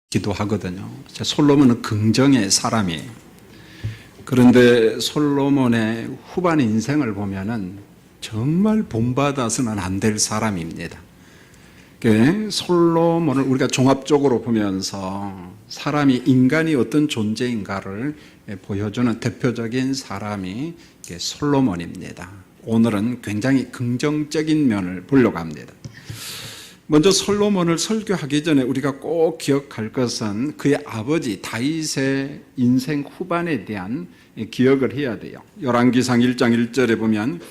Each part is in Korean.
기도하거든요. 솔로몬은 긍정의 사람이에요. 그런데 솔로몬의 후반 인생을 보면은 정말 본받아서는 안 될 사람입니다. 솔로몬을 우리가 종합적으로 보면서 사람이 인간이 어떤 존재인가를 보여주는 대표적인 사람이 솔로몬입니다. 오늘은 굉장히 긍정적인 면을 보려고 합니다. 먼저 솔로몬을 설교하기 전에 우리가 꼭 기억할 것은 그의 아버지 다윗의 인생 후반에 대한 기억을 해야 돼요. 열왕기상 1장 1절에 보면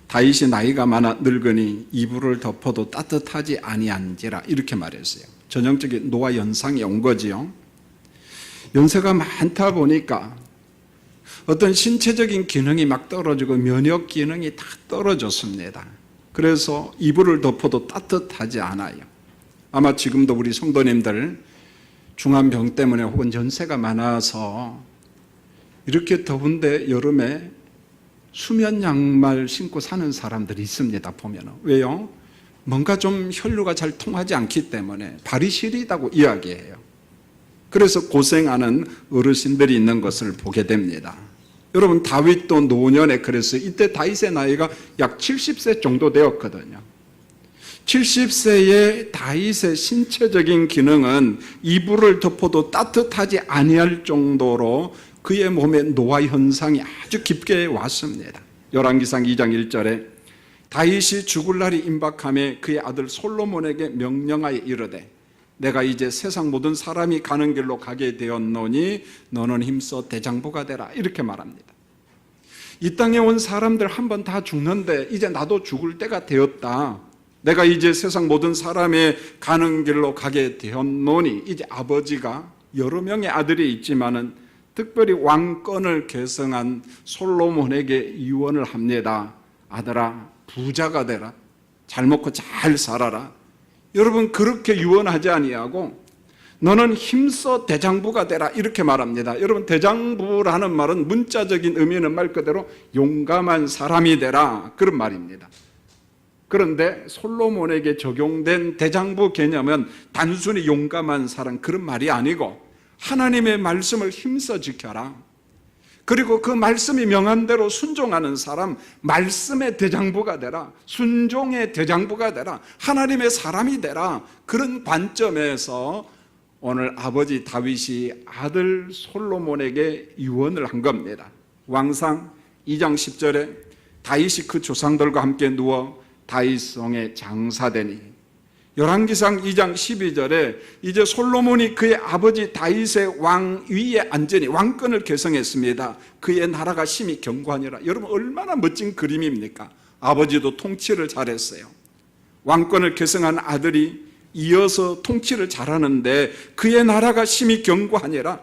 다윗이 나이가 많아 늙으니 이불을 덮어도 따뜻하지 아니한지라 이렇게 말했어요. 전형적인 노화 연상이 온 거지요. 연세가 많다 보니까 어떤 신체적인 기능이 막 떨어지고 면역 기능이 다 떨어졌습니다. 그래서 이불을 덮어도 따뜻하지 않아요. 아마 지금도 우리 성도님들 중환병 때문에 혹은 연세가 많아서 이렇게 더운데 여름에 수면 양말 신고 사는 사람들이 있습니다. 보면 왜요? 뭔가 좀 혈류가 잘 통하지 않기 때문에 발이 시리다고 이야기해요. 그래서 고생하는 어르신들이 있는 것을 보게 됩니다. 여러분, 다윗도 노년에 그랬어요. 이때 다윗의 나이가 약 70세 정도 되었거든요. 70세의 다윗의 신체적인 기능은 이불을 덮어도 따뜻하지 아니할 정도로 그의 몸에 노화 현상이 아주 깊게 왔습니다. 열왕기상 2장 1절에 다윗이 죽을 날이 임박하며 그의 아들 솔로몬에게 명령하여 이르되 내가 이제 세상 모든 사람이 가는 길로 가게 되었노니 너는 힘써 대장부가 되라 이렇게 말합니다. 이 땅에 온 사람들 한 번 다 죽는데 이제 나도 죽을 때가 되었다. 내가 이제 세상 모든 사람의 가는 길로 가게 되었노니 이제 아버지가 여러 명의 아들이 있지만은 특별히 왕권을 계승한 솔로몬에게 유언을 합니다. 아들아, 부자가 되라. 잘 먹고 잘 살아라. 여러분, 그렇게 유언하지 아니하고 너는 힘써 대장부가 되라 이렇게 말합니다. 여러분, 대장부라는 말은 문자적인 의미는 말 그대로 용감한 사람이 되라 그런 말입니다. 그런데 솔로몬에게 적용된 대장부 개념은 단순히 용감한 사람 그런 말이 아니고 하나님의 말씀을 힘써 지켜라. 그리고 그 말씀이 명한 대로 순종하는 사람, 말씀의 대장부가 되라. 순종의 대장부가 되라. 하나님의 사람이 되라. 그런 관점에서 오늘 아버지 다윗이 아들 솔로몬에게 유언을 한 겁니다. 왕상 2장 10절에 다윗이 그 조상들과 함께 누워 다윗성에 장사되니 열왕기상 2장 12절에 이제 솔로몬이 그의 아버지 다윗의 왕 위에 앉으니 왕권을 계승했습니다. 그의 나라가 심히 견고하니라. 여러분, 얼마나 멋진 그림입니까? 아버지도 통치를 잘했어요. 왕권을 계승한 아들이 이어서 통치를 잘하는데 그의 나라가 심히 견고하니라.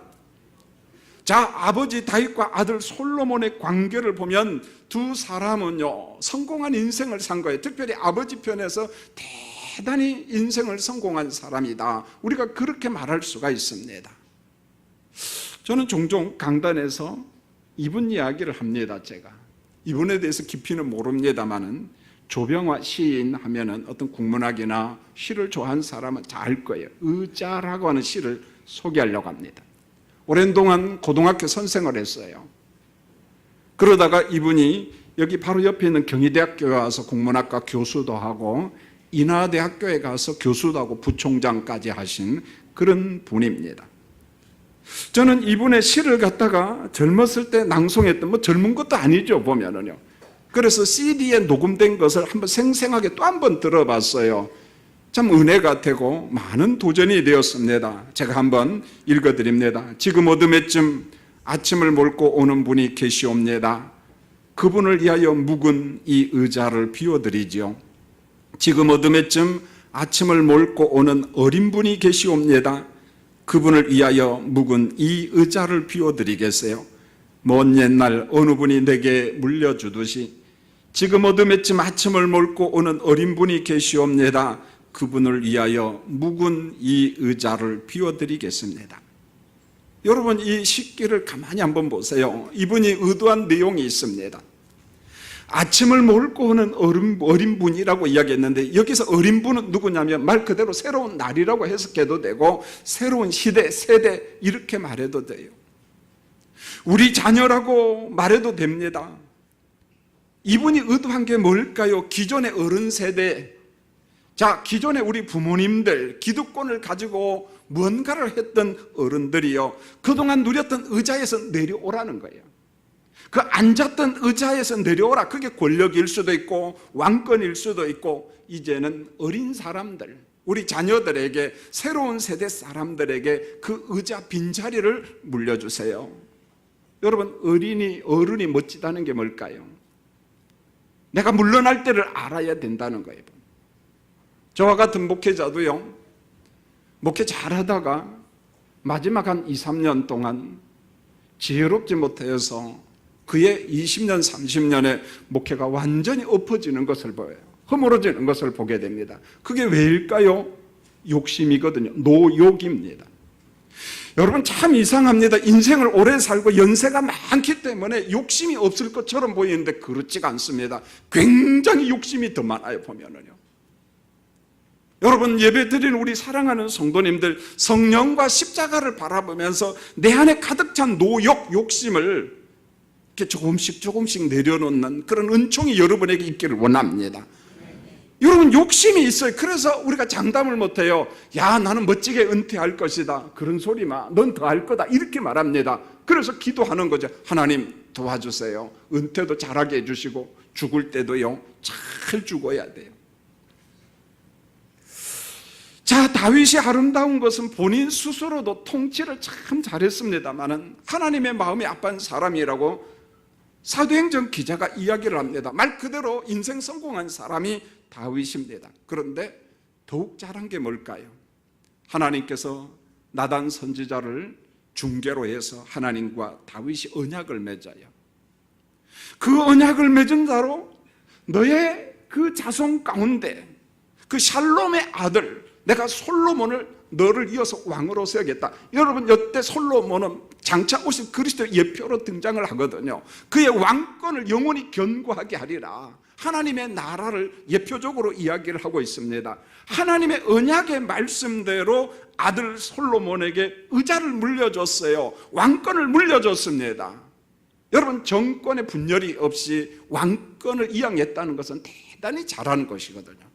자, 아버지 다윗과 아들 솔로몬의 관계를 보면 두 사람은요 성공한 인생을 산 거예요. 특별히 아버지 편에서 대단히 인생을 성공한 사람이다. 우리가 그렇게 말할 수가 있습니다. 저는 종종 강단에서 이분 이야기를 합니다. 제가 이분에 대해서 깊이는 모릅니다만은 조병화 시인 하면은 어떤 국문학이나 시를 좋아하는 사람은 잘 알 거예요. 의자라고 하는 시를 소개하려고 합니다. 오랜 동안 고등학교 선생을 했어요. 그러다가 이분이 여기 바로 옆에 있는 경희대학교에 와서 국문학과 교수도 하고 인하대학교에 가서 교수도 하고 부총장까지 하신 그런 분입니다. 저는 이분의 시를 갖다가 젊었을 때 낭송했던 젊은 것도 아니죠 보면은요. 그래서 CD에 녹음된 것을 한번 생생하게 또 한 번 들어봤어요. 참 은혜가 되고 많은 도전이 되었습니다. 제가 한번 읽어드립니다. 지금 어둠에쯤 아침을 몰고 오는 분이 계시옵니다. 그분을 위하여 묵은 이 의자를 비워드리지요. 지금 어둠에쯤 아침을 몰고 오는 어린 분이 계시옵니다. 그분을 위하여 묵은 이 의자를 비워드리겠어요. 먼 옛날 어느 분이 내게 물려주듯이 지금 어둠에쯤 아침을 몰고 오는 어린 분이 계시옵니다. 그분을 위하여 묵은 이 의자를 비워드리겠습니다. 여러분, 이 시기를 가만히 한번 보세요. 이분이 의도한 내용이 있습니다. 아침을 몰고 오는 어린 분이라고 이야기했는데 여기서 어린 분은 누구냐면 말 그대로 새로운 날이라고 해석해도 되고 새로운 시대, 세대 이렇게 말해도 돼요. 우리 자녀라고 말해도 됩니다. 이분이 의도한 게 뭘까요? 기존의 어른 세대, 자, 기존에 우리 부모님들 기득권을 가지고 뭔가를 했던 어른들이요, 그동안 누렸던 의자에서 내려오라는 거예요. 그 앉았던 의자에서 내려오라. 그게 권력일 수도 있고 왕권일 수도 있고, 이제는 어린 사람들, 우리 자녀들에게, 새로운 세대 사람들에게 그 의자 빈자리를 물려주세요. 여러분, 어른이 멋지다는 게 뭘까요? 내가 물러날 때를 알아야 된다는 거예요. 저와 같은 목회자도요, 목회 잘하다가 마지막 한 2, 3년 동안 지혜롭지 못해서 그의 20년, 30년의 목회가 완전히 엎어지는 것을 보여요. 허물어지는 것을 보게 됩니다. 그게 왜일까요? 욕심이거든요. 노욕입니다. 여러분, 참 이상합니다. 인생을 오래 살고 연세가 많기 때문에 욕심이 없을 것처럼 보이는데 그렇지가 않습니다. 굉장히 욕심이 더 많아요, 보면은요. 여러분, 예배드리는 우리 사랑하는 성도님들, 성령과 십자가를 바라보면서 내 안에 가득 찬 노욕, 욕심을 이렇게 조금씩 내려놓는 그런 은총이 여러분에게 있기를 원합니다. 여러분, 욕심이 있어요. 그래서 우리가 장담을 못해요. 야, 나는 멋지게 은퇴할 것이다. 그런 소리 마. 넌 더 할 거다. 이렇게 말합니다. 그래서 기도하는 거죠. 하나님 도와주세요. 은퇴도 잘하게 해주시고 죽을 때도요, 잘 죽어야 돼요. 자, 다윗이 아름다운 것은 본인 스스로도 통치를 참 잘했습니다만은 하나님의 마음이 아픈 사람이라고 사도행전 기자가 이야기를 합니다. 말 그대로 인생 성공한 사람이 다윗입니다. 그런데 더욱 잘한 게 뭘까요? 하나님께서 나단 선지자를 중개로 해서 하나님과 다윗이 언약을 맺어요. 그 언약을 맺은 자로 너의 그 자손 가운데 그 샬롬의 아들, 내가 솔로몬을 너를 이어서 왕으로 세우겠다. 여러분, 이때 솔로몬은 장차 오실 그리스도의 예표로 등장을 하거든요. 그의 왕권을 영원히 견고하게 하리라. 하나님의 나라를 예표적으로 이야기를 하고 있습니다. 하나님의 언약의 말씀대로 아들 솔로몬에게 의자를 물려줬어요. 왕권을 물려줬습니다. 여러분, 정권의 분열이 없이 왕권을 이양했다는 것은 대단히 잘하는 것이거든요.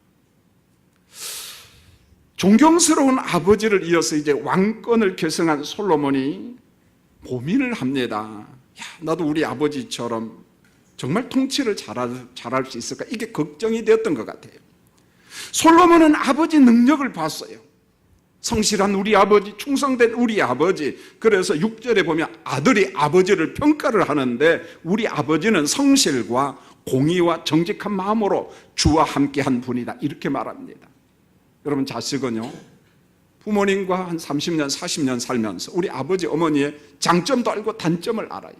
존경스러운 아버지를 이어서 이제 왕권을 계승한 솔로몬이 고민을 합니다. 야, 나도 우리 아버지처럼 정말 통치를 잘할 수 있을까? 이게 걱정이 되었던 것 같아요. 솔로몬은 아버지 능력을 봤어요. 성실한 우리 아버지, 충성된 우리 아버지. 그래서 6절에 보면 아들이 아버지를 평가를 하는데, 우리 아버지는 성실과 공의와 정직한 마음으로 주와 함께한 분이다, 이렇게 말합니다. 여러분, 자식은요, 부모님과 한 30년, 40년 살면서 우리 아버지, 어머니의 장점도 알고 단점을 알아요.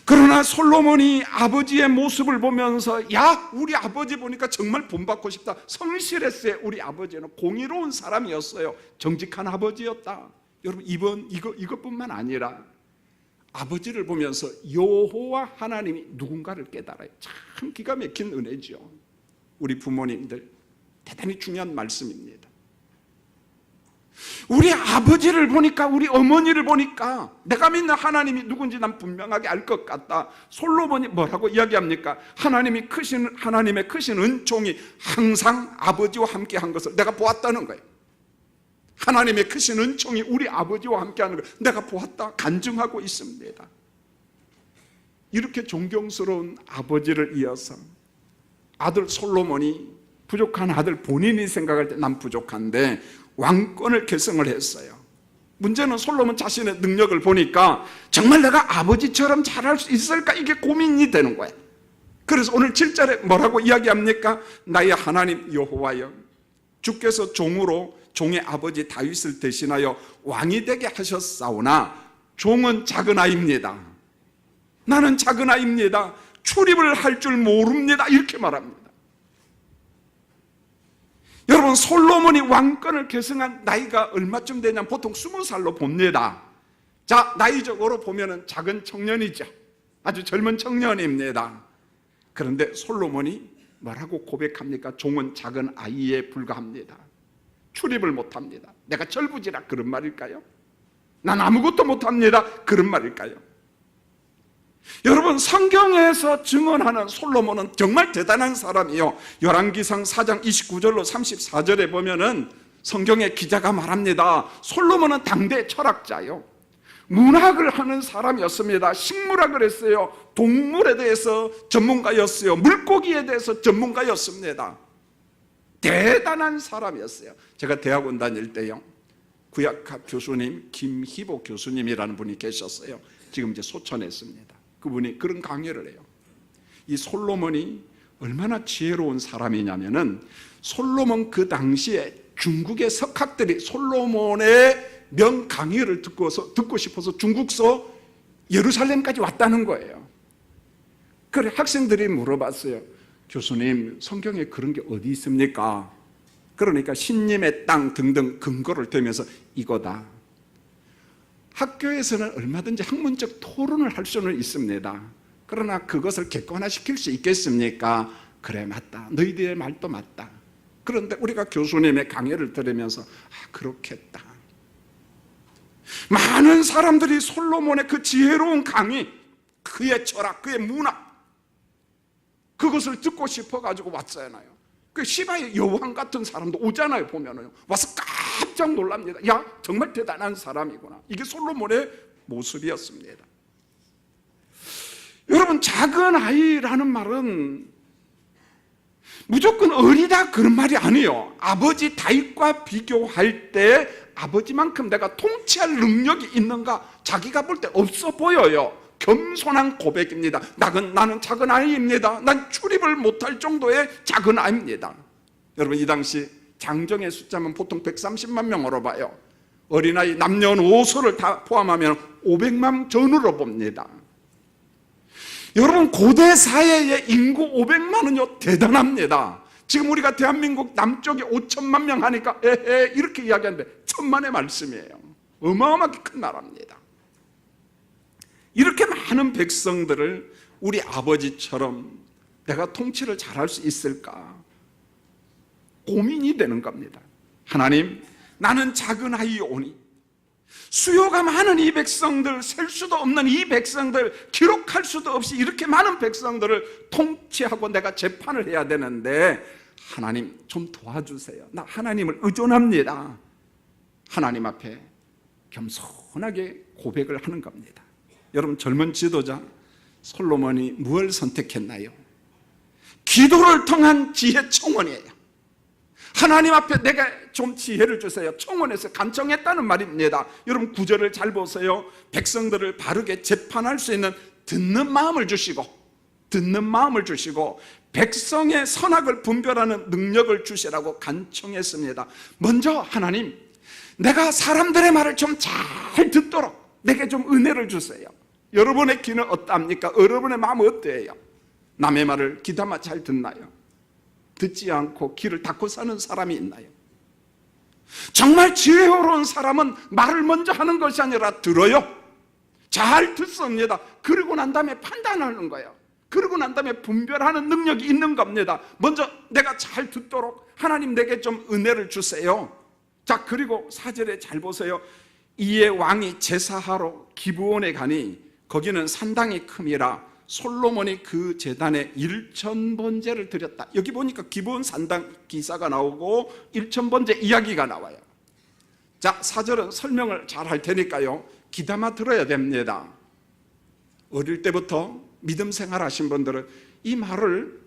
그러나 솔로몬이 아버지의 모습을 보면서, 야, 우리 아버지 보니까 정말 본받고 싶다. 성실했어요. 우리 아버지는 공의로운 사람이었어요. 정직한 아버지였다. 여러분, 이것뿐만 아니라 아버지를 보면서 여호와 하나님이 누군가를 깨달아요. 참 기가 막힌 은혜죠. 우리 부모님들, 대단히 중요한 말씀입니다. 우리 아버지를 보니까, 우리 어머니를 보니까 내가 믿는 하나님이 누군지 난 분명하게 알 것 같다. 솔로몬이 뭐라고 이야기합니까? 하나님의 크신 은총이 항상 아버지와 함께 한 것을 내가 보았다는 거예요. 하나님의 크신 은총이 우리 아버지와 함께 하는 걸 내가 보았다, 간증하고 있습니다. 이렇게 존경스러운 아버지를 이어서 아들 솔로몬이, 부족한 아들 본인이 생각할 때 난 부족한데 왕권을 계승을 했어요. 문제는 솔로몬 자신의 능력을 보니까 정말 내가 아버지처럼 잘할 수 있을까? 이게 고민이 되는 거예요. 그래서 오늘 7절에 뭐라고 이야기합니까? 나의 하나님 여호와여, 주께서 종의 아버지 다윗을 대신하여 왕이 되게 하셨사오나 종은 작은 아이입니다. 나는 작은 아이입니다. 출입을 할 줄 모릅니다. 이렇게 말합니다. 여러분, 솔로몬이 왕권을 계승한 나이가 얼마쯤 되냐면 보통 20살로 봅니다. 자, 나이적으로 보면은 작은 청년이죠. 아주 젊은 청년입니다. 그런데 솔로몬이 뭐라고 고백합니까? 종은 작은 아이에 불과합니다. 출입을 못합니다. 내가 절부지라 그런 말일까요? 난 아무것도 못합니다 그런 말일까요? 여러분, 성경에서 증언하는 솔로몬은 정말 대단한 사람이요. 열왕기상 4장 29절로 34절에 보면은 성경의 기자가 말합니다. 솔로몬은 당대 철학자요, 문학을 하는 사람이었습니다. 식물학을 했어요. 동물에 대해서 전문가였어요. 물고기에 대해서 전문가였습니다. 대단한 사람이었어요. 제가 대학원 다닐 때요, 구약학 교수님 김희보 교수님이라는 분이 계셨어요. 지금 이제 소천에 있습니다. 그분이 그런 강의를 해요. 이 솔로몬이 얼마나 지혜로운 사람이냐면은, 솔로몬 그 당시에 중국의 석학들이 솔로몬의 명 강의를 듣고 싶어서 중국서 예루살렘까지 왔다는 거예요. 그래 학생들이 물어봤어요. 교수님, 성경에 그런 게 어디 있습니까? 그러니까 신님의 땅 등등 근거를 대면서 이거다. 학교에서는 얼마든지 학문적 토론을 할 수는 있습니다. 그러나 그것을 객관화시킬 수 있겠습니까? 그래, 맞다. 너희들의 말도 맞다. 그런데 우리가 교수님의 강의를 들으면서 그렇겠다. 많은 사람들이 솔로몬의 그 지혜로운 강의, 그의 철학, 그의 문학, 그것을 듣고 싶어가지고 왔잖아요. 그 시바의 여왕 같은 사람도 오잖아요. 보면은 와서 깜짝 놀랍니다. 야, 정말 대단한 사람이구나. 이게 솔로몬의 모습이었습니다. 여러분, 작은 아이라는 말은 무조건 어리다 그런 말이 아니에요. 아버지 다윗과 비교할 때 아버지만큼 내가 통치할 능력이 있는가? 자기가 볼 때 없어 보여요. 겸손한 고백입니다. 나는 작은 아이입니다. 난 출입을 못할 정도의 작은 아이입니다. 여러분, 이 당시 장정의 숫자는 보통 130만 명으로 봐요. 어린아이 남녀노소를 다 포함하면 500만 전후로 봅니다. 여러분, 고대 사회의 인구 500만은요 대단합니다. 지금 우리가 대한민국 남쪽에 5천만 명 하니까 이렇게 이야기하는데 천만의 말씀이에요. 어마어마하게 큰 나라입니다. 이렇게 많은 백성들을 우리 아버지처럼 내가 통치를 잘할 수 있을까 고민이 되는 겁니다. 하나님, 나는 작은 아이오니 수요가 많은 이 백성들, 셀 수도 없는 이 백성들, 기록할 수도 없이 이렇게 많은 백성들을 통치하고 내가 재판을 해야 되는데 하나님 좀 도와주세요. 나 하나님을 의존합니다. 하나님 앞에 겸손하게 고백을 하는 겁니다. 여러분, 젊은 지도자 솔로몬이 무엇을 선택했나요? 기도를 통한 지혜 청원이에요. 하나님 앞에 내가 좀 지혜를 주세요. 청원해서 간청했다는 말입니다. 여러분, 구절을 잘 보세요. 백성들을 바르게 재판할 수 있는 듣는 마음을 주시고 백성의 선악을 분별하는 능력을 주시라고 간청했습니다. 먼저 하나님, 내가 사람들의 말을 좀 잘 듣도록 내게 좀 은혜를 주세요. 여러분의 귀는 어떠합니까? 여러분의 마음은 어때요? 남의 말을 귀담아 잘 듣나요? 듣지 않고 귀를 닫고 사는 사람이 있나요? 정말 지혜로운 사람은 말을 먼저 하는 것이 아니라 들어요. 잘 듣습니다. 그러고 난 다음에 판단하는 거예요. 그러고 난 다음에 분별하는 능력이 있는 겁니다. 먼저 내가 잘 듣도록 하나님 내게 좀 은혜를 주세요. 자, 그리고 4절에 잘 보세요. 이에 왕이 제사하러 기브온에 가니 거기는 산당이 큼이라 솔로몬이 그 제단에 1000번제를 드렸다. 여기 보니까 기브온 산당 기사가 나오고 1000번제 이야기가 나와요. 자, 4절은 설명을 잘 할 테니까요 귀담아 들어야 됩니다. 어릴 때부터 믿음 생활하신 분들은 이 말을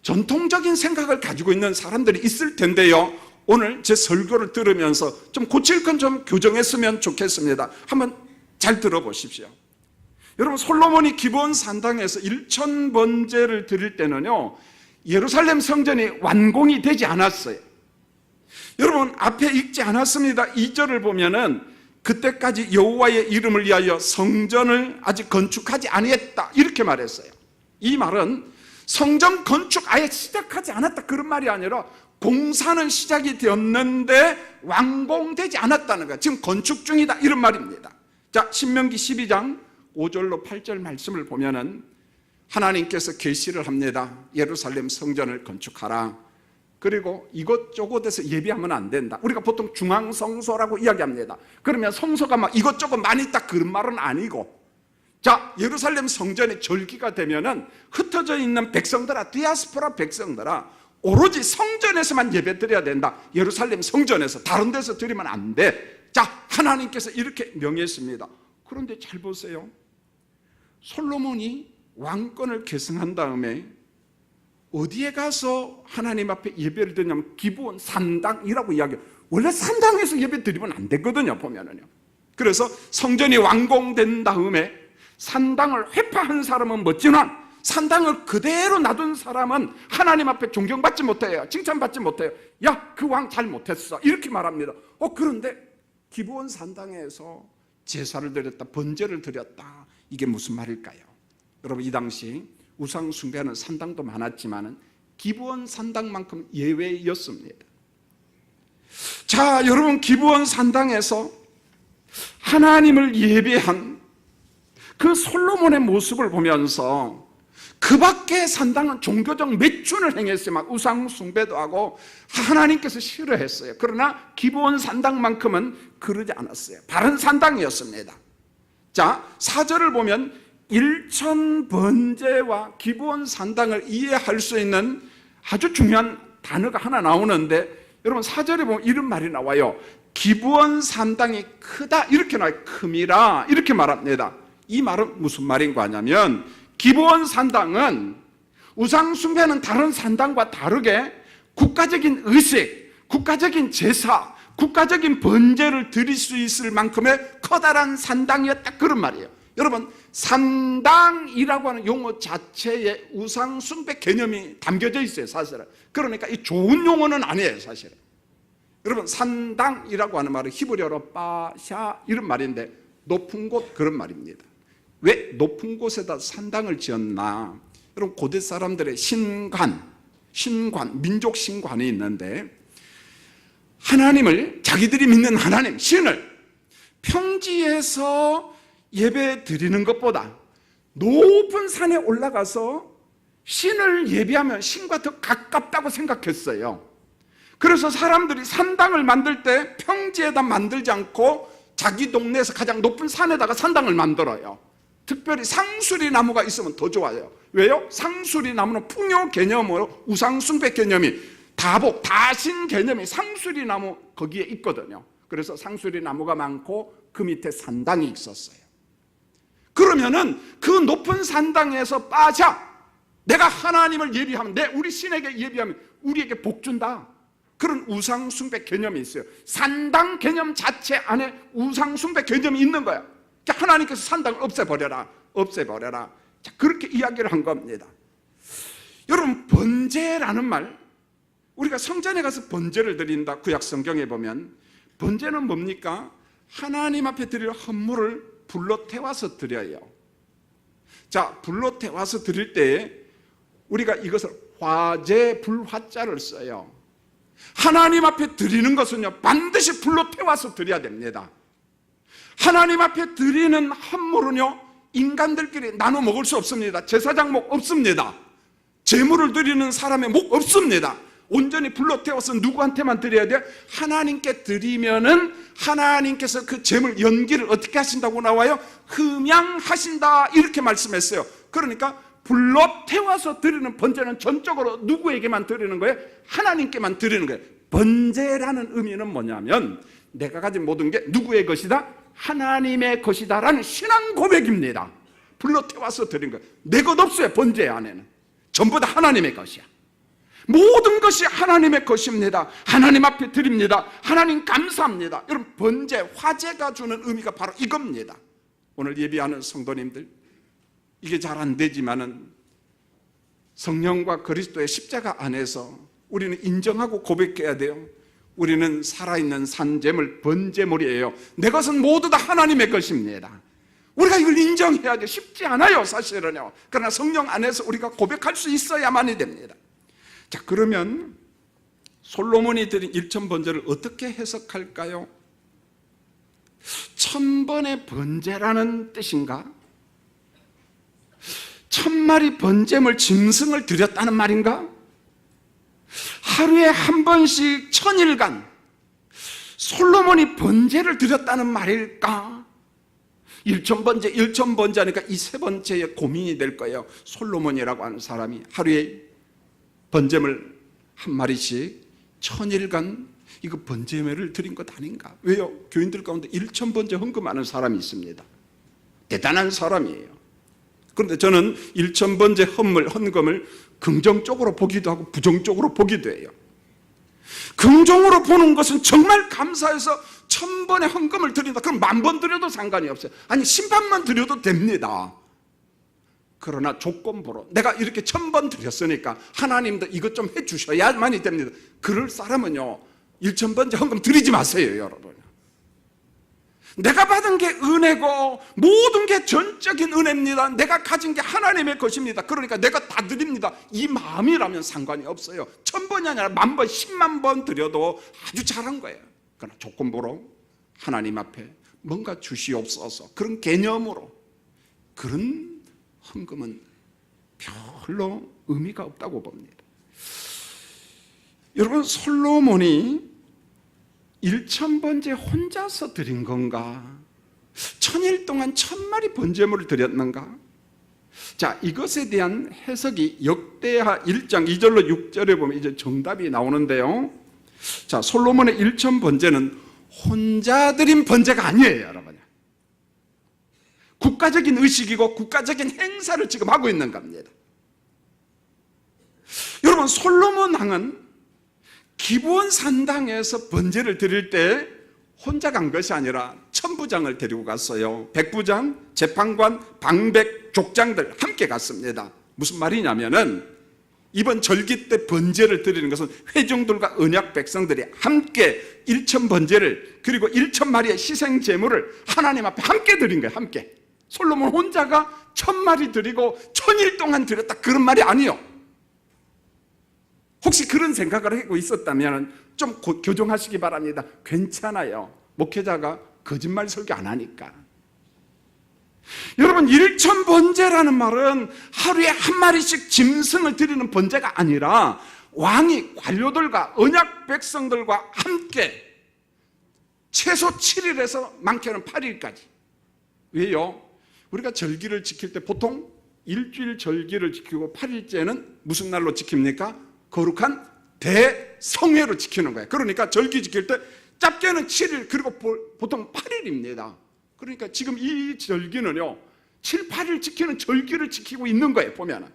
전통적인 생각을 가지고 있는 사람들이 있을 텐데요, 오늘 제 설교를 들으면서 좀 고칠 건 좀 교정했으면 좋겠습니다. 한번 잘 들어보십시오. 여러분, 솔로몬이 기브온 산당에서 1000번제를 드릴 때는요 예루살렘 성전이 완공이 되지 않았어요. 여러분, 앞에 읽지 않았습니다. 2절을 보면은 그때까지 여호와의 이름을 위하여 성전을 아직 건축하지 아니했다 이렇게 말했어요. 이 말은 성전 건축 아예 시작하지 않았다 그런 말이 아니라 공사는 시작이 되었는데 완공되지 않았다는 거예요. 지금 건축 중이다 이런 말입니다. 자, 신명기 12장 5절로 8절 말씀을 보면은 하나님께서 계시를 합니다. 예루살렘 성전을 건축하라. 그리고 이것저것에서 예비하면 안 된다. 우리가 보통 중앙성소라고 이야기합니다. 그러면 성소가 막 이것저것 많이 있다 그런 말은 아니고, 자, 예루살렘 성전이 절기가 되면은 흩어져 있는 백성들아, 디아스포라 백성들아, 오로지 성전에서만 예배 드려야 된다. 예루살렘 성전에서, 다른 데서 드리면 안 돼. 자, 하나님께서 이렇게 명했습니다. 그런데 잘 보세요. 솔로몬이 왕권을 계승한 다음에 어디에 가서 하나님 앞에 예배를 드냐면 기브온 산당이라고 이야기해요. 원래 산당에서 예배 드리면 안 되거든요, 보면은요. 그래서 성전이 완공된 다음에 산당을 회파한 사람은 멋지나 산당을 그대로 놔둔 사람은 하나님 앞에 존경받지 못해요. 칭찬받지 못해요. 야, 그 왕 잘 못했어, 이렇게 말합니다. 그런데 기브온 산당에서 제사를 드렸다, 번제를 드렸다, 이게 무슨 말일까요? 여러분, 이 당시 우상 숭배하는 산당도 많았지만 기브온 산당만큼 예외였습니다. 자, 여러분, 기브온 산당에서 하나님을 예배한 그 솔로몬의 모습을 보면서 그 밖의 산당은 종교적 매춘을 행했어요. 막 우상 숭배도 하고 하나님께서 싫어했어요. 그러나 기브온 산당만큼은 그러지 않았어요. 바른 산당이었습니다. 자, 4절을 보면 일천 번제와 기브온 산당을 이해할 수 있는 아주 중요한 단어가 하나 나오는데, 여러분 4절에 보면 이런 말이 나와요. 기브온 산당이 크다, 이렇게 나와요. 큼이라, 이렇게 말합니다. 이 말은 무슨 말인가 하냐면, 기브온 산당은 우상 숭배하는 다른 산당과 다르게 국가적인 의식, 국가적인 제사, 국가적인 번제를 드릴 수 있을 만큼의 커다란 산당이었다, 그런 말이에요. 여러분, 산당이라고 하는 용어 자체에 우상 숭배 개념이 담겨져 있어요, 사실은. 그러니까 이 좋은 용어는 아니에요, 사실은. 여러분, 산당이라고 하는 말은 히브리어로 빠샤 이런 말인데 높은 곳, 그런 말입니다. 왜 높은 곳에다 산당을 지었나? 여러분, 고대 사람들의 신관, 민족 신관이 있는데, 하나님을, 자기들이 믿는 하나님, 신을 평지에서 예배 드리는 것보다 높은 산에 올라가서 신을 예배하면 신과 더 가깝다고 생각했어요. 그래서 사람들이 산당을 만들 때 평지에다 만들지 않고 자기 동네에서 가장 높은 산에다가 산당을 만들어요. 특별히 상수리 나무가 있으면 더 좋아요. 왜요? 상수리 나무는 풍요 개념으로 우상 숭배 개념이, 다복, 다신 개념이 상수리 나무 거기에 있거든요. 그래서 상수리 나무가 많고 그 밑에 산당이 있었어요. 그러면은 그 높은 산당에서 빠져 내가 하나님을 예비하면, 우리 신에게 예비하면 우리에게 복 준다, 그런 우상 숭배 개념이 있어요. 산당 개념 자체 안에 우상 숭배 개념이 있는 거야. 하나님께서 산당을 없애버려라. 자, 그렇게 이야기를 한 겁니다. 여러분, 번제라는 말, 우리가 성전에 가서 번제를 드린다, 구약 성경에 보면 번제는 뭡니까? 하나님 앞에 드릴 헌물을 불로 태워서 드려요. 자, 불로 태워서 드릴 때 우리가 이것을 화제, 불화자를 써요. 하나님 앞에 드리는 것은요, 반드시 불로 태워서 드려야 됩니다. 하나님 앞에 드리는 헌물은요, 인간들끼리 나눠 먹을 수 없습니다. 제사장 목 없습니다. 제물을 드리는 사람의 목 없습니다. 온전히 불로 태워서 누구한테만 드려야 돼요? 하나님께 드리면은 하나님께서 그 제물 연기를 어떻게 하신다고 나와요? 흠양하신다, 이렇게 말씀했어요. 그러니까 불로 태워서 드리는 번제는 전적으로 누구에게만 드리는 거예요? 하나님께만 드리는 거예요. 번제라는 의미는 뭐냐면 내가 가진 모든 게 누구의 것이다? 하나님의 것이다라는 신앙 고백입니다. 불로 태워서 드린 거예요. 내 것 없어요. 번제 안에는 전부 다 하나님의 것이야. 모든 것이 하나님의 것입니다. 하나님 앞에 드립니다. 하나님 감사합니다. 여러분, 번제, 화제가 주는 의미가 바로 이겁니다. 오늘 예배하는 성도님들, 이게 잘 안 되지만은 성령과 그리스도의 십자가 안에서 우리는 인정하고 고백해야 돼요. 우리는 살아있는 산재물, 번제물이에요. 내 것은 모두 다 하나님의 것입니다. 우리가 이걸 인정해야 돼. 쉽지 않아요, 사실은요. 그러나 성령 안에서 우리가 고백할 수 있어야만이 됩니다. 자, 그러면 솔로몬이 드린 일천 번제를 어떻게 해석할까요? 천번의 번제라는 뜻인가? 1000마리 번제물 짐승을 드렸다는 말인가? 하루에 한 번씩 1000일간 솔로몬이 번제를 드렸다는 말일까? 1000번제, 1000번제 하니까 이 세 번째에 고민이 될 거예요. 솔로몬이라고 하는 사람이 하루에 번제물 한 마리씩 1000일간 이거 번제물을 드린 것 아닌가? 왜요? 교인들 가운데 1000번제 헌금하는 사람이 있습니다. 대단한 사람이에요. 그런데 저는 1000번제 헌금을 긍정적으로 보기도 하고 부정적으로 보기도 해요. 긍정으로 보는 것은 정말 감사해서 1000번의 헌금을 드린다. 그럼 10,000번 드려도 상관이 없어요. 아니 10만만 드려도 됩니다. 그러나 조건부로 내가 이렇게 1000번 드렸으니까 하나님도 이것 좀 해주셔야만이 됩니다. 그럴 사람은요 1000번째 헌금 드리지 마세요, 여러분. 내가 받은 게 은혜고 모든 게 전적인 은혜입니다. 내가 가진 게 하나님의 것입니다. 그러니까 내가 다 드립니다. 이 마음이라면 상관이 없어요. 1000번이 아니라 10,000번, 100,000번 드려도 아주 잘한 거예요. 그러나 조건부로 하나님 앞에 뭔가 주시옵소서, 그런 개념으로, 그런 헌금은 별로 의미가 없다고 봅니다. 여러분, 솔로몬이 1000번째 혼자서 드린 건가? 1000일 동안 1000마리 번제물을 드렸는가? 자, 이것에 대한 해석이 역대하 1장 2절로 6절에 보면 이제 정답이 나오는데요. 자, 솔로몬의 1000번제는 혼자 드린 번제가 아니에요, 여러분. 국가적인 의식이고 국가적인 행사를 지금 하고 있는 겁니다. 여러분, 솔로몬 왕은 기브온 산당에서 번제를 드릴 때 혼자 간 것이 아니라 천부장을 데리고 갔어요. 백부장, 재판관, 방백, 족장들 함께 갔습니다. 무슨 말이냐면은 이번 절기 때 번제를 드리는 것은 회중들과 언약 백성들이 함께 1000번제를 그리고 1000마리의 희생 제물을 하나님 앞에 함께 드린 거예요. 함께. 솔로몬 혼자가 1000마리 드리고 1000일 동안 드렸다, 그런 말이 아니요. 혹시 그런 생각을 하고 있었다면 좀 교정하시기 바랍니다. 괜찮아요. 목회자가 거짓말 설교 안 하니까. 여러분, 1000번제라는 말은 하루에 한 마리씩 짐승을 드리는 번제가 아니라 왕이 관료들과 언약 백성들과 함께 최소 7일에서 많게는 8일까지. 왜요? 우리가 절기를 지킬 때 보통 일주일 절기를 지키고 8일째는 무슨 날로 지킵니까? 거룩한 대성회로 지키는 거예요. 그러니까 절기 지킬 때 짧게는 7일 그리고 보통 8일입니다. 그러니까 지금 이 절기는요 7, 8일 지키는 절기를 지키고 있는 거예요, 보면은.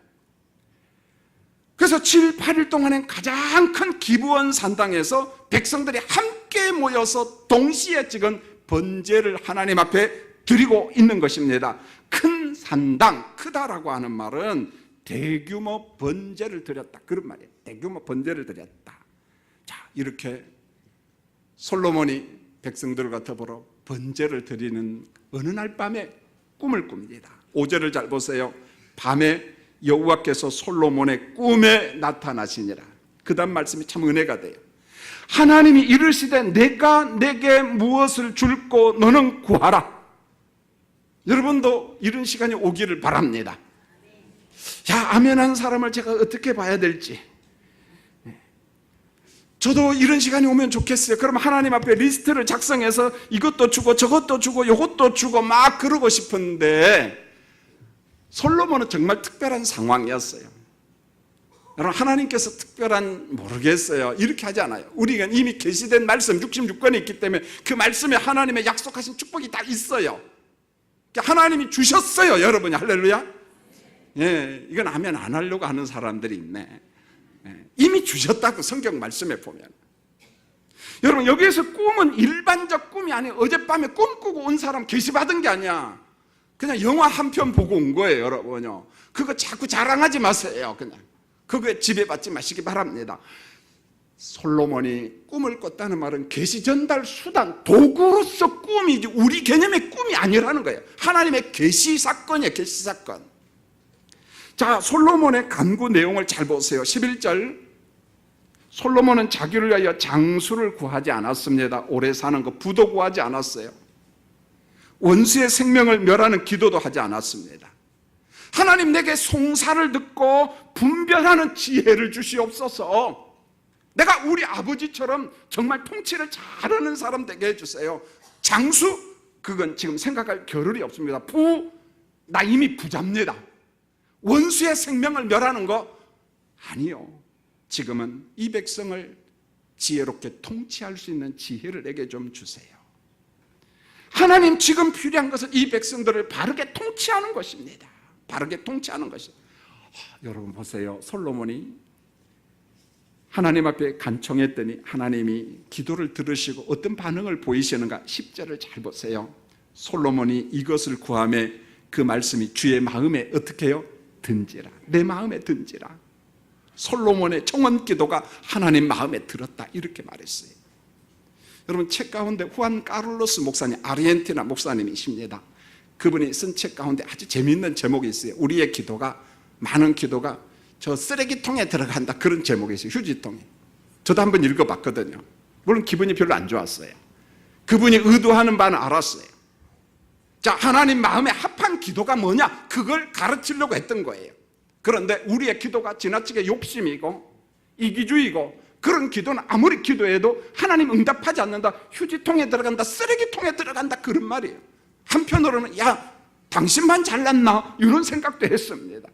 그래서 7, 8일 동안엔 가장 큰 기브온 산당에서 백성들이 함께 모여서 동시에 찍은 번제를 하나님 앞에 드리고 있는 것입니다. 큰 산당, 크다라고 하는 말은 대규모 번제를 드렸다, 그런 말이에요. 대규모 번제를 드렸다. 자, 이렇게 솔로몬이 백성들과 더불어 번제를 드리는 어느 날 밤에 꿈을 꿉니다. 5절을 잘 보세요. 밤에 여호와께서 솔로몬의 꿈에 나타나시니라. 그 다음 말씀이 참 은혜가 돼요. 하나님이 이르시되 내가 내게 무엇을 줄고 너는 구하라. 여러분도 이런 시간이 오기를 바랍니다. 자, 아멘한 사람을 제가 어떻게 봐야 될지. 저도 이런 시간이 오면 좋겠어요. 그럼 하나님 앞에 리스트를 작성해서 이것도 주고 저것도 주고 이것도 주고 막 그러고 싶은데 솔로몬은 정말 특별한 상황이었어요. 여러분, 하나님께서 특별한 모르겠어요. 이렇게 하지 않아요. 우리가 이미 계시된 말씀 66권이 있기 때문에 그 말씀에 하나님의 약속하신 축복이 다 있어요. 하나님이 주셨어요, 여러분이. 할렐루야. 예, 이건 하면 안 하려고 하는 사람들이 있네. 예, 이미 주셨다고 성경 말씀에 보면. 여러분, 여기에서 꿈은 일반적 꿈이 아니에요. 어젯밤에 꿈꾸고 온 사람 계시받은 게 아니야. 그냥 영화 한 편 보고 온 거예요, 여러분요. 그거 자꾸 자랑하지 마세요. 그냥 그거에 지배받지 마시기 바랍니다. 솔로몬이 꿈을 꿨다는 말은 계시 전달 수단, 도구로서 꿈이지 우리 개념의 꿈이 아니라는 거예요. 하나님의 계시 사건이에요, 계시 사건. 자, 솔로몬의 간구 내용을 잘 보세요. 11절. 솔로몬은 자기를 위하여 장수를 구하지 않았습니다. 오래 사는 거, 부도 구하지 않았어요. 원수의 생명을 멸하는 기도도 하지 않았습니다. 하나님 내게 송사를 듣고 분별하는 지혜를 주시옵소서. 내가 우리 아버지처럼 정말 통치를 잘하는 사람 되게 해주세요. 장수? 그건 지금 생각할 겨를이 없습니다. 나 이미 부자입니다. 원수의 생명을 멸하는 거 아니요. 지금은 이 백성을 지혜롭게 통치할 수 있는 지혜를 내게 좀 주세요. 하나님 지금 필요한 것은 이 백성들을 바르게 통치하는 것입니다. 바르게 통치하는 것입니다. 여러분 보세요. 솔로몬이 하나님 앞에 간청했더니 하나님이 기도를 들으시고 어떤 반응을 보이시는가? 10절을 잘 보세요. 솔로몬이 이것을 구하매 그 말씀이 주의 마음에 어떻게 해요? 든지라. 내 마음에 든지라. 솔로몬의 청원 기도가 하나님 마음에 들었다 이렇게 말했어요. 여러분 책 가운데 후안 카를로스 목사님, 아르헨티나 목사님이십니다. 그분이 쓴 책 가운데 아주 재미있는 제목이 있어요. 우리의 기도가, 많은 기도가 저 쓰레기통에 들어간다 그런 제목이 있어요. 휴지통에. 저도 한번 읽어봤거든요. 물론 기분이 별로 안 좋았어요. 그분이 의도하는 바는 알았어요. 자, 하나님 마음에 합한 기도가 뭐냐? 그걸 가르치려고 했던 거예요. 그런데 우리의 기도가 지나치게 욕심이고 이기주의고 그런 기도는 아무리 기도해도 하나님 응답하지 않는다. 휴지통에 들어간다, 쓰레기통에 들어간다 그런 말이에요. 한편으로는 야, 당신만 잘났나? 이런 생각도 했습니다.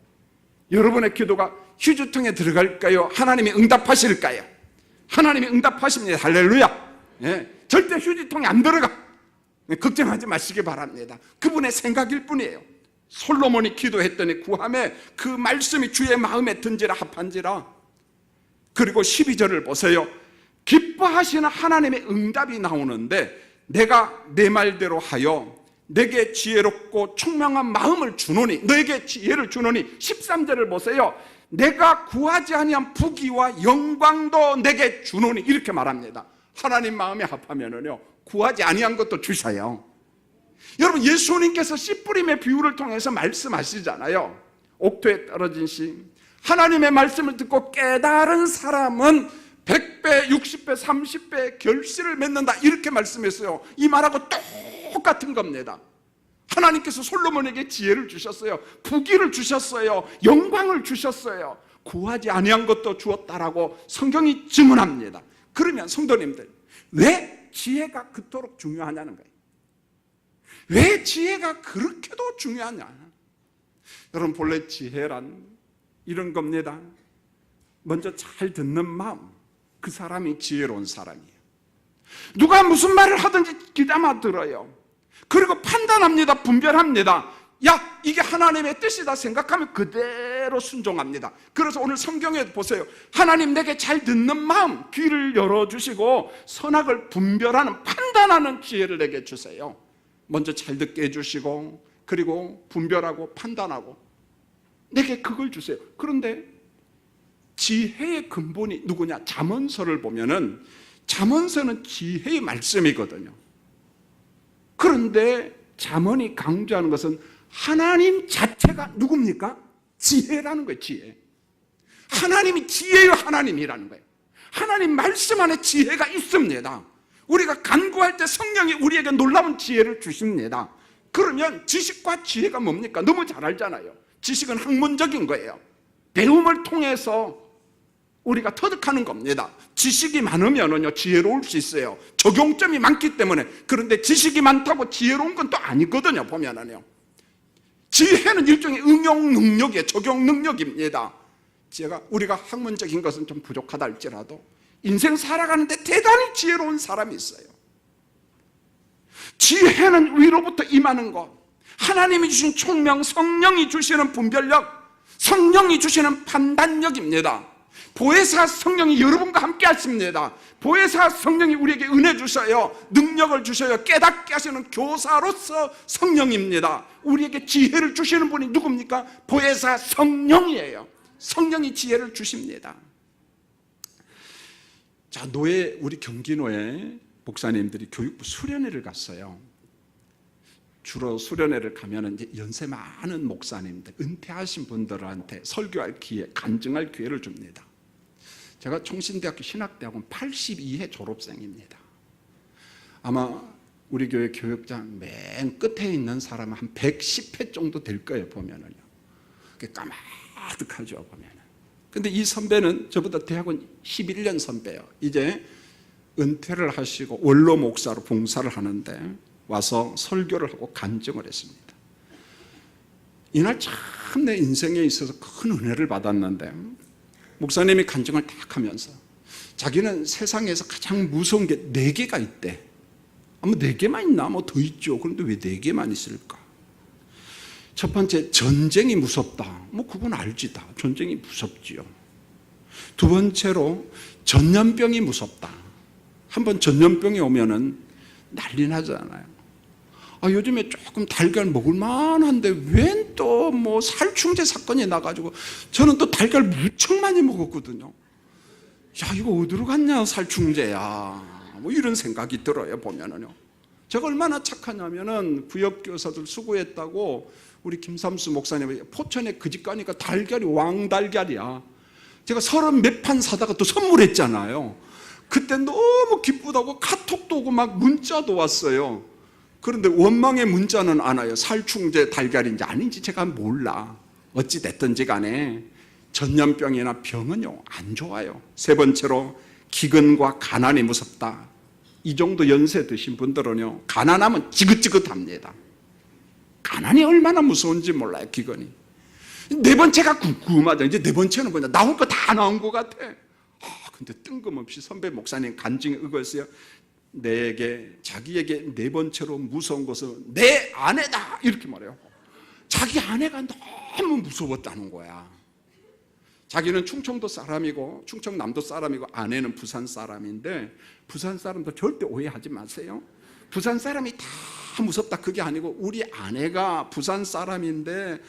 여러분의 기도가 휴지통에 들어갈까요? 하나님이 응답하실까요? 하나님이 응답하십니다. 할렐루야. 예, 절대 휴지통에 안 들어가. 걱정하지 마시기 바랍니다. 그분의 생각일 뿐이에요. 솔로몬이 기도했더니 구함에 그 말씀이 주의 마음에 든지라 합한지라. 그리고 12절을 보세요. 기뻐하시는 하나님의 응답이 나오는데 내가 내 말대로 하여 내게 지혜롭고 총명한 마음을 주노니, 너에게 지혜를 주노니. 13절을 보세요. 내가 구하지 아니한 부귀와 영광도 내게 주노니 이렇게 말합니다. 하나님 마음에 합하면은요 구하지 아니한 것도 주셔요. 여러분 예수님께서 씨 뿌림의 비유를 통해서 말씀하시잖아요. 옥토에 떨어진 씨, 하나님의 말씀을 듣고 깨달은 사람은 100배, 60배, 30배 결실을 맺는다 이렇게 말씀했어요. 이 말하고 똑같은 겁니다. 하나님께서 솔로몬에게 지혜를 주셨어요. 부귀를 주셨어요. 영광을 주셨어요. 구하지 아니한 것도 주었다라고 성경이 증언합니다. 그러면 성도님들, 왜 지혜가 그토록 중요하냐는 거예요. 왜 지혜가 그렇게도 중요하냐? 여러분 본래 지혜란 이런 겁니다. 먼저 잘 듣는 마음, 그 사람이 지혜로운 사람이에요. 누가 무슨 말을 하든지 귀담아 들어요. 그리고 판단합니다. 분별합니다. 야, 이게 하나님의 뜻이다 생각하면 그대로 순종합니다. 그래서 오늘 성경에 보세요. 하나님 내게 잘 듣는 마음, 귀를 열어주시고 선악을 분별하는, 판단하는 지혜를 내게 주세요. 먼저 잘 듣게 해주시고 그리고 분별하고 판단하고 내게 그걸 주세요. 그런데 지혜의 근본이 누구냐? 잠언서를 보면은 잠언서는 지혜의 말씀이거든요. 그런데 잠언이 강조하는 것은 하나님 자체가 누굽니까? 지혜라는 거예요. 지혜. 하나님이 지혜의 하나님이라는 거예요. 하나님 말씀 안에 지혜가 있습니다. 우리가 간구할 때 성령이 우리에게 놀라운 지혜를 주십니다. 그러면 지식과 지혜가 뭡니까? 너무 잘 알잖아요. 지식은 학문적인 거예요. 배움을 통해서 우리가 터득하는 겁니다. 지식이 많으면요 지혜로울 수 있어요. 적용점이 많기 때문에. 그런데 지식이 많다고 지혜로운 건 또 아니거든요. 보면은요. 지혜는 일종의 응용 능력이에요. 적용 능력입니다. 우리가 학문적인 것은 좀 부족하다 할지라도 인생 살아가는데 대단히 지혜로운 사람이 있어요. 지혜는 위로부터 임하는 것, 하나님이 주신 총명, 성령이 주시는 분별력, 성령이 주시는 판단력입니다. 보혜사 성령이 여러분과 함께 하십니다. 보혜사 성령이 우리에게 은혜 주셔요. 능력을 주셔요. 깨닫게 하시는 교사로서 성령입니다. 우리에게 지혜를 주시는 분이 누굽니까? 보혜사 성령이에요. 성령이 지혜를 주십니다. 자, 우리 경기노에 목사님들이 교육부 수련회를 갔어요. 주로 수련회를 가면 이제 연세 많은 목사님들, 은퇴하신 분들한테 설교할 기회, 간증할 기회를 줍니다. 제가 총신대학교 신학대학원 82회 졸업생입니다. 아마 우리 교회 교육장 맨 끝에 있는 사람은 한 110회 정도 될 거예요, 보면은요. 까마득하죠 보면. 근데 이 선배는 저보다 대학원 11년 선배예요. 이제 은퇴를 하시고 원로 목사로 봉사를 하는데 와서 설교를 하고 간증을 했습니다. 이날 참 내 인생에 있어서 큰 은혜를 받았는데 목사님이 간증을 딱 하면서 자기는 세상에서 가장 무서운 게 4개가 있대. 뭐 4개만 있나? 뭐 더 있죠. 그런데 왜 4개만 있을까? 첫 번째, 전쟁이 무섭다. 뭐 그건 알지 다. 전쟁이 무섭지요. 두 번째로 전염병이 무섭다. 한번 전염병이 오면은 난리 나잖아요. 요즘에 조금 달걀 먹을만한데 왜 또 뭐 살충제 사건이 나가지고 저는 또 달걀 무척 많이 먹었거든요. 야, 이거 어디로 갔냐 살충제야. 뭐 이런 생각이 들어요 보면은요. 제가 얼마나 착하냐면은 구역교사들 수고했다고 우리 김삼수 목사님이 포천에 그 집 가니까 달걀이 왕달걀이야. 제가 30몇 판 사다가 또 선물했잖아요. 그때 너무 기쁘다고 카톡도 오고 막 문자도 왔어요. 그런데 원망의 문자는 안 와요. 살충제 달걀인지 아닌지 제가 몰라. 어찌 됐든지 간에 전염병이나 병은요 안 좋아요. 세 번째로 기근과 가난이 무섭다. 이 정도 연세 드신 분들은요 가난하면 지긋지긋합니다. 가난이 얼마나 무서운지 몰라요. 기근이. 네 번째가 궁금하다. 이제 네 번째는 뭐냐? 나올 거 다 나온 것 같아. 근데 뜬금없이 선배 목사님 간증에 의거했어요. 자기에게 네 번째로 무서운 것은 내 아내다 이렇게 말해요. 자기 아내가 너무 무서웠다는 거야. 자기는 충청도 사람이고 충청남도 사람이고 아내는 부산 사람인데 부산 사람도 절대 오해하지 마세요. 부산 사람이 다 무섭다 그게 아니고 우리 아내가 부산 사람인데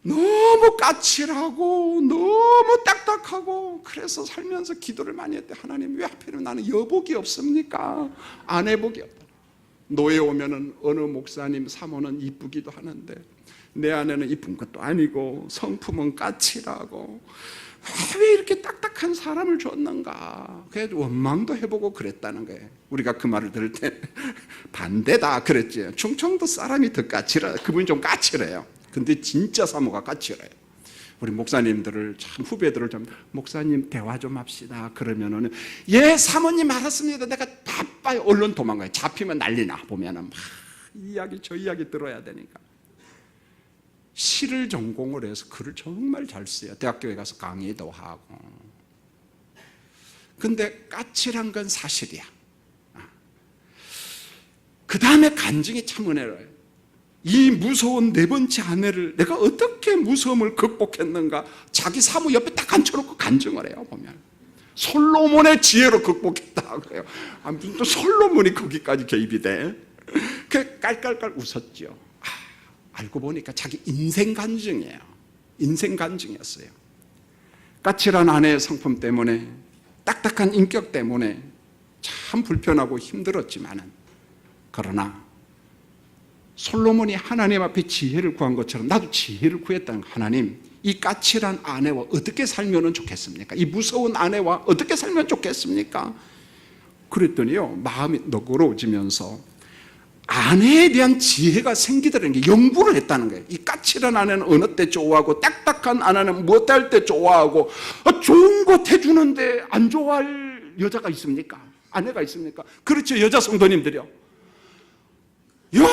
너무 까칠하고 너무 딱딱하고 그래서 살면서 기도를 많이 했대. 하나님 왜 하필이면 나는 여복이 없습니까? 아내복이 없다. 노예 오면은 어느 목사님 사모는 이쁘기도 하는데 내 아내는 이쁜 것도 아니고 성품은 까칠하고 왜 이렇게 딱딱한 사람을 줬는가. 그래서 원망도 해보고 그랬다는 거예요. 우리가 그 말을 들을 때 반대다 그랬지. 충청도 사람이 더 까칠하다. 그분이 좀 까칠해요. 근데 진짜 사모가 까칠해요. 우리 목사님들을 참 후배들을 좀 목사님 대화 좀 합시다 그러면은 예 사모님 알았습니다. 내가 바빠요. 얼른 도망가요. 잡히면 난리나. 보면은 막 이야기 저 이야기 들어야 되니까. 시를 전공을 해서 글을 정말 잘 써요. 대학교에 가서 강의도 하고. 근데 까칠한 건 사실이야. 그 다음에 간증이 참 은혜로워요. 이 무서운 네 번째 아내를 내가 어떻게 무서움을 극복했는가 자기 사모 옆에 딱 앉혀놓고 간증을 해요. 보면 솔로몬의 지혜로 극복했다고 해요. 무슨 또 솔로몬이 거기까지 개입이 돼. 그 깔깔깔 웃었죠. 알고 보니까 자기 인생 간증이에요. 인생 간증이었어요. 까칠한 아내의 성품 때문에 딱딱한 인격 때문에 참 불편하고 힘들었지만은 그러나 솔로몬이 하나님 앞에 지혜를 구한 것처럼 나도 지혜를 구했다는 거예요. 하나님 이 까칠한 아내와 어떻게 살면 좋겠습니까? 이 무서운 아내와 어떻게 살면 좋겠습니까? 그랬더니요 마음이 너그러워지면서 아내에 대한 지혜가 생기더라는 게 연구를 했다는 거예요. 이 까칠한 아내는 어느 때 좋아하고 딱딱한 아내는 뭐 할 때 좋아하고 좋은 것 해주는데 안 좋아할 여자가 있습니까? 아내가 있습니까? 그렇죠. 여자 성도님들이요. 영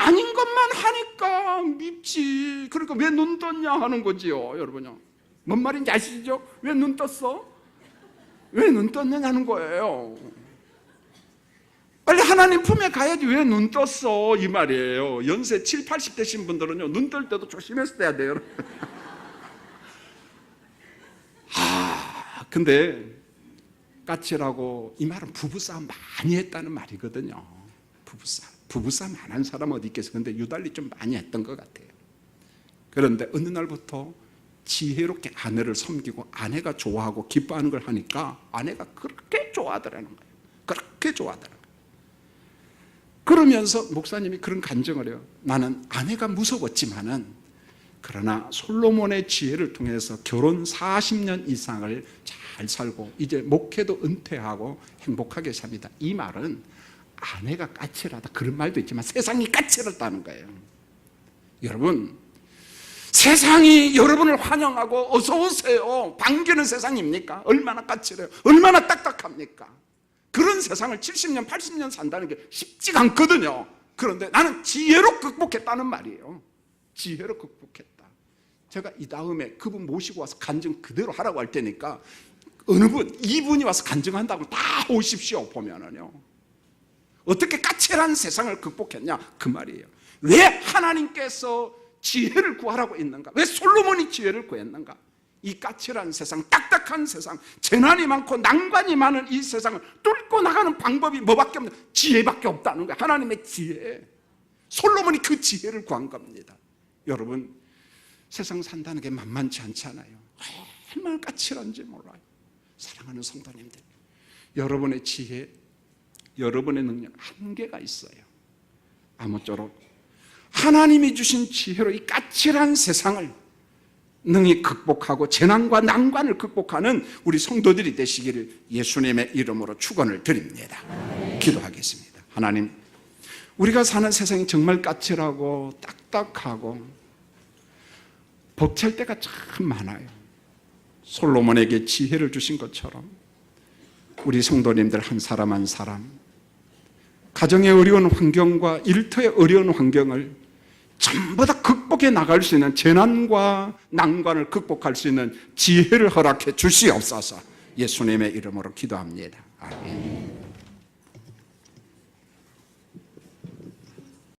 아닌 것만 하니까 밉지. 그러니까 왜 눈 떴냐 하는 거지요. 여러분요. 뭔 말인지 아시죠? 왜 눈 떴어? 왜 눈 떴느냐는 거예요. 빨리 하나님 품에 가야지 왜 눈 떴어 이 말이에요. 연세 7, 80 되신 분들은요 눈 뜰 때도 조심해서 떼야 돼요. 근데 까칠하고 이 말은 부부싸움 많이 했다는 말이거든요. 부부싸움 안 한 사람 어디 있겠어요. 근데 유달리 좀 많이 했던 것 같아요. 그런데 어느 날부터 지혜롭게 아내를 섬기고 아내가 좋아하고 기뻐하는 걸 하니까 아내가 그렇게 좋아하더라는 거예요. 그렇게 좋아하더라는 거예요. 그러면서 목사님이 그런 간증을 해요. 나는 아내가 무서웠지만은 그러나 솔로몬의 지혜를 통해서 결혼 40년 이상을 잘 살고 이제 목회도 은퇴하고 행복하게 삽니다. 이 말은 아내가 까칠하다 그런 말도 있지만 세상이 까칠하다는 거예요. 여러분 세상이 여러분을 환영하고 어서 오세요 반기는 세상입니까? 얼마나 까칠해요. 얼마나 딱딱합니까? 그런 세상을 70년 80년 산다는 게 쉽지가 않거든요. 그런데 나는 지혜로 극복했다는 말이에요. 지혜로 극복했다. 제가 이 다음에 그분 모시고 와서 간증 그대로 하라고 할 테니까 어느 분, 이분이 와서 간증한다고 다 오십시오. 보면은요 어떻게 까칠한 세상을 극복했냐 그 말이에요. 왜 하나님께서 지혜를 구하라고 했는가? 왜 솔로몬이 지혜를 구했는가? 이 까칠한 세상, 딱딱한 세상, 재난이 많고 난관이 많은 이 세상을 뚫고 나가는 방법이 뭐밖에 없는 지혜밖에 없다는 거예요. 하나님의 지혜. 솔로몬이 그 지혜를 구한 겁니다. 여러분 세상 산다는 게 만만치 않잖아요. 얼마나 까칠한지 몰라요. 사랑하는 성도님들, 여러분의 지혜, 여러분의 능력 한계가 있어요. 아무쪼록 하나님이 주신 지혜로 이 까칠한 세상을 능히 극복하고 재난과 난관을 극복하는 우리 성도들이 되시기를 예수님의 이름으로 축원을 드립니다. 기도하겠습니다. 하나님, 우리가 사는 세상이 정말 까칠하고 딱딱하고 벅찰 때가 참 많아요. 솔로몬에게 지혜를 주신 것처럼 우리 성도님들 한 사람 한 사람 가정의 어려운 환경과 일터의 어려운 환경을 전부 다 극복해 나갈 수 있는 재난과 난관을 극복할 수 있는 지혜를 허락해 주시옵소서. 예수님의 이름으로 기도합니다. 아멘.